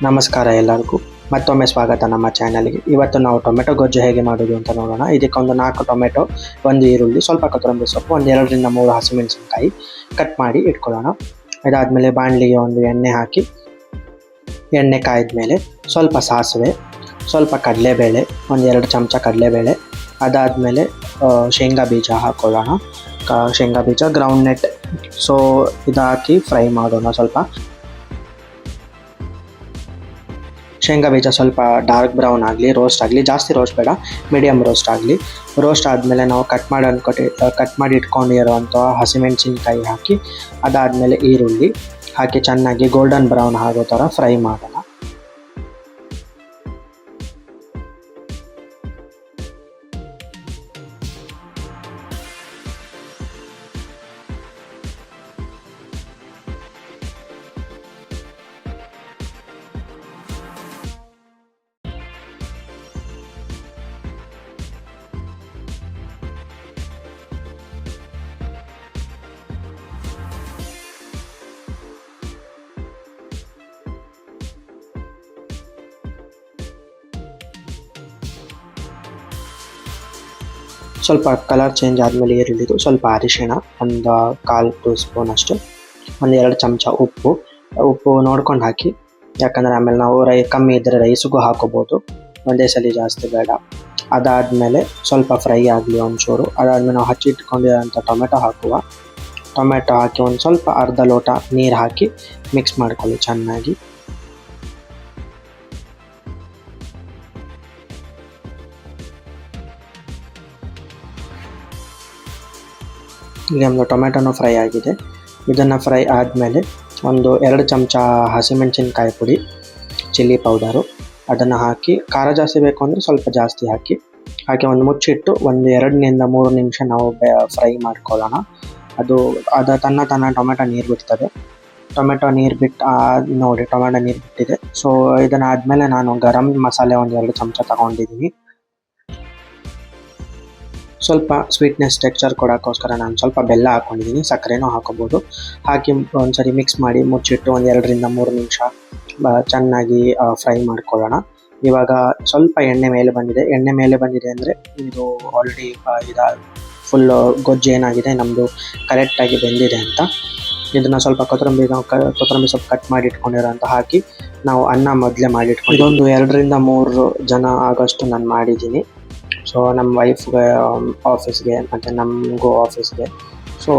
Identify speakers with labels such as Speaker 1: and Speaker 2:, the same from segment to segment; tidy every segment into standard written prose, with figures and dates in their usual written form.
Speaker 1: ನಮಸ್ಕಾರ ಎಲ್ಲರಿಗೂ ಮತ್ತೊಮ್ಮೆ ಸ್ವಾಗತ ನಮ್ಮ ಚಾನಲ್ಗೆ. ಇವತ್ತು ನಾವು ಟೊಮೆಟೊ ಗೊಜ್ಜು ಹೇಗೆ ಮಾಡೋದು ಅಂತ ನೋಡೋಣ. ಇದಕ್ಕೊಂದು 4 ಟೊಮೆಟೊ, 1 ಈರುಳ್ಳಿ, ಸ್ವಲ್ಪ ಕೊತ್ತಂಬರಿ ಸೊಪ್ಪು, 2 ರಿಂದ 3 ಹಸಿಮೆಣಸಿನಕಾಯಿ ಕಟ್ ಮಾಡಿ ಇಟ್ಕೊಳ್ಳೋಣ. ಇದಾದಮೇಲೆ ಬಾಣಲಿಗೆ ಒಂದು ಎಣ್ಣೆ ಹಾಕಿ, ಎಣ್ಣೆ ಕಾಯ್ದ ಮೇಲೆ ಸ್ವಲ್ಪ ಸಾಸಿವೆ, ಸ್ವಲ್ಪ ಕಡಲೆಬೇಳೆ, 1-2 ಚಮಚ ಕಡಲೆಬೇಳೆ, ಅದಾದಮೇಲೆ ಶೇಂಗಾ ಬೀಜ ಹಾಕ್ಕೊಳ್ಳೋಣ. ಶೇಂಗಾ ಬೀಜ ಗ್ರೌಂಡ್ ನೆಟ್, ಸೊ ಇದು ಹಾಕಿ ಫ್ರೈ ಮಾಡೋಣ. ಶೇಂಗಾ ಬೀಜ ಸ್ವಲ್ಪ ಡಾರ್ಕ್ ಬ್ರೌನ್ ಆಗಲಿ, ರೋಸ್ಟ್ ಆಗಲಿ, ಜಾಸ್ತಿ ರೋಸ್ಟ್ ಬೇಡ, ಮೀಡಿಯಮ್ ರೋಸ್ಟ್ ಆಗಲಿ. ರೋಸ್ಟ್ ಆದಮೇಲೆ ನಾವು ಕಟ್ ಮಾಡಿ ಇಟ್ಕೊಂಡಿರುವಂಥ ಹಸಿಮೆಣಸಿನ್ಕಾಯಿ ಹಾಕಿ, ಅದಾದಮೇಲೆ ಈರುಳ್ಳಿ ಹಾಕಿ ಚೆನ್ನಾಗಿ ಗೋಲ್ಡನ್ ಬ್ರೌನ್ ಆಗೋ ಥರ ಫ್ರೈ ಮಾಡೋಣ. ಸ್ವಲ್ಪ ಕಲರ್ ಚೇಂಜ್ ಆದಮೇಲೆ ಈರುಳ್ಳಿದು ಸ್ವಲ್ಪ ಅರಿಶಿಣ, ಒಂದು 1/4 ಟೀ ಸ್ಪೂನ್ ಅಷ್ಟು, 1-2 ಚಮಚ ಉಪ್ಪು ನೋಡ್ಕೊಂಡು ಹಾಕಿ. ಯಾಕಂದರೆ ಆಮೇಲೆ ನಾವು ಕಮ್ಮಿ ಇದ್ದರೆ ರೈಸಿಗೂ ಹಾಕೋಬೋದು, ಒಂದೇ ಸಲ ಜಾಸ್ತಿ ಬೇಡ. ಅದಾದಮೇಲೆ ಸ್ವಲ್ಪ ಫ್ರೈ ಆಗಲಿ ಒಂಚೂರು. ಅದಾದಮೇಲೆ ನಾವು ಹಚ್ಚಿಟ್ಕೊಂಡಿರೋಂಥ ಟೊಮೆಟೊ ಹಾಕಿ ಒಂದು ಸ್ವಲ್ಪ ಅರ್ಧ ಲೋಟ ನೀರು ಹಾಕಿ ಮಿಕ್ಸ್ ಮಾಡ್ಕೊಳ್ಳಿ ಚೆನ್ನಾಗಿ. ಈಗ ನಮ್ಮದು ಟೊಮೆಟೊನೂ ಫ್ರೈ ಆಗಿದೆ. ಇದನ್ನು ಫ್ರೈ ಆದಮೇಲೆ 2 ಚಮಚ ಹಸಿಮೆಣಸಿನ್ಕಾಯಿ ಪುಡಿ, ಚಿಲ್ಲಿ ಪೌಡರು ಅದನ್ನು ಹಾಕಿ, ಖಾರ ಜಾಸ್ತಿ ಬೇಕು ಅಂದರೆ ಸ್ವಲ್ಪ ಜಾಸ್ತಿ ಹಾಕಿ ಒಂದು ಮುಚ್ಚಿಟ್ಟು 2-3 ನಿಮಿಷ ನಾವು ಫ್ರೈ ಮಾಡ್ಕೊಳ್ಳೋಣ. ಅದು ತನ್ನ ಟೊಮೆಟೊ ನೀರು ಬಿಡ್ತದೆ. ಟೊಮೆಟೊ ನೀರು ಬಿಟ್ಟಿದೆ. ಸೊ ಇದನ್ನಾದಮೇಲೆ ನಾನು ಗರಂ ಮಸಾಲೆ 2 ಚಮಚ ತಗೊಂಡಿದ್ದೀನಿ. ಸ್ವಲ್ಪ ಸ್ವೀಟ್ನೆಸ್ ಟೆಕ್ಸ್ಚರ್ ಕೊಡೋಕ್ಕೋಸ್ಕರ ನಾನು ಸ್ವಲ್ಪ ಬೆಲ್ಲ ಹಾಕ್ಕೊಂಡಿದ್ದೀನಿ, ಸಕ್ಕರೆನೂ ಹಾಕೋಬೋದು. ಹಾಕಿ ಒಂದ್ಸರಿ ಮಿಕ್ಸ್ ಮಾಡಿ ಮುಚ್ಚಿಟ್ಟು 2-3 ನಿಮಿಷ ಚೆನ್ನಾಗಿ ಫ್ರೈ ಮಾಡ್ಕೊಳ್ಳೋಣ. ಇವಾಗ ಸ್ವಲ್ಪ ಎಣ್ಣೆ ಮೇಲೆ ಬಂದಿದೆ ಅಂದರೆ ಇದು ಆಲ್ರೆಡಿ ಫುಲ್ಲು ಗೊಜ್ಜು ಏನಾಗಿದೆ ನಮ್ಮದು ಕರೆಕ್ಟಾಗಿ ಬೆಂದಿದೆ ಅಂತ. ಇದನ್ನು ಸ್ವಲ್ಪ ಕೊತ್ತಂಬರಿ ಸೊಪ್ಪು ಕಟ್ ಮಾಡಿ ಇಟ್ಕೊಂಡಿರೋಂಥ ಹಾಕಿ ನಾವು ಅನ್ನ ಮೊದಲೇ ಮಾಡಿಟ್ಕೊಂಡು, ಇದೊಂದು 2-3 ಜನ ಆಗೋಷ್ಟು ನಾನು ಮಾಡಿದ್ದೀನಿ. ಸೊ ನಮ್ಮ ವೈಫ್ಗೆ ಆಫೀಸ್ಗೆ ಮತ್ತು ನಮಗೂ ಆಫೀಸ್ಗೆ. ಸೊ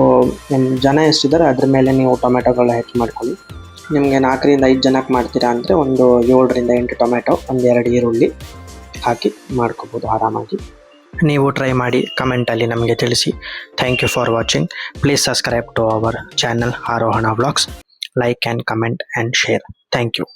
Speaker 1: ನಿಮ್ಮ ಜನ ಎಷ್ಟಿದ್ದಾರೆ ಅದ್ರ ಮೇಲೆ ನೀವು ಟೊಮೆಟೊಗಳು ಹೆಚ್ಚು ಮಾಡ್ಕೊಳ್ಳಿ. ನಿಮಗೆ 4-5 ಜನಕ್ಕೆ ಮಾಡ್ತೀರಾ ಅಂದರೆ ಒಂದು 7-8 ಟೊಮೆಟೊ, 1-2 ಈರುಳ್ಳಿ ಹಾಕಿ ಮಾಡ್ಕೋಬೋದು ಆರಾಮಾಗಿ. ನೀವು ಟ್ರೈ ಮಾಡಿ ಕಮೆಂಟಲ್ಲಿ ನಮಗೆ ತಿಳಿಸಿ. Thank you for watching. Please subscribe to our channel Arohana vlogs. Like and comment and share. Thank you.